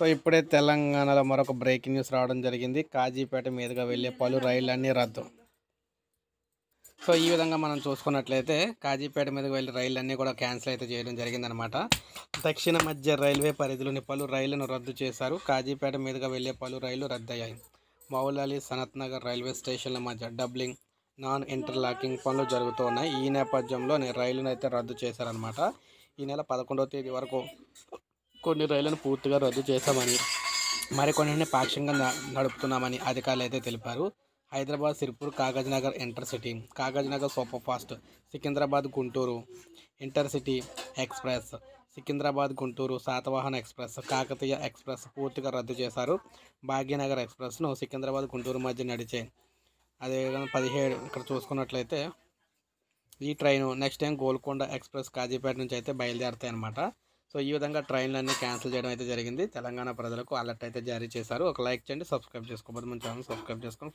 So ఇప్పుడే తెలంగాణలో మరొక బ్రేకింగ్ న్యూస్ రావడం జరిగింది. కాజీపేట మీదుగా వెళ్ళే పలు రైళ్లన్నీ రద్దు. సో ఈ విధంగా మనం చూసుకున్నట్లయితే కాజీపేట మీదుగా వెళ్ళే రైళ్లన్నీ కూడా క్యాన్సిల్ అయితే చేయడం జరిగిందనమాట. దక్షిణ మధ్య రైల్వే పరిధిలోని పలు రైళ్లను రద్దు చేశారు. కాజీపేట మీదుగా వెళ్ళే పలు రైళ్లు రద్దయ్యాయి. మౌలాలి, సనత్ నగర్ రైల్వే స్టేషన్ల మధ్య డబ్లింగ్, నాన్ ఇంటర్లాకింగ్ పనులు జరుగుతూ ఉన్నాయి. ఈ నేపథ్యంలో రైలును అయితే రద్దు చేశారనమాట. ఈ నెల 11వ తేదీ వరకు కొన్ని రైళ్లను పూర్తిగా రద్దు చేశామని, మరికొన్నింటిని పాక్షికంగా నడుపుతున్నామని అధికారులు అయితే తెలిపారు. Hyderabad Sirpur Kagaznagar intercity, Kagaznagar super fast, Secunderabad Guntur intercity express, Secunderabad Guntur Satavahana express, Kakatiya express పూర్తిగా రద్దు చేశారు. భాగ్యనగర్ ఎక్స్ప్రెస్ను సికింద్రాబాద్ గుంటూరు మధ్య నడిచే అదేవిధంగా 17 ఇక్కడ చూసుకున్నట్లయితే ఈ train next time Golconda express Kazipet నుంచి అయితే బయలుదేరుతాయి అనమాట. సో ఈ విధంగా ట్రైన్లన్నీ క్యాన్సిల్ చేయడం అయితే జరిగింది. తెలంగాణ ప్రజలకు అలర్ట్ అయితే జారీ చేశారు. ఒక లైక్ చేయండి, సబ్స్క్రైబ్ చేసుకోబోదు మన ఛానల్ సబ్స్క్రైబ్ చేసుకొని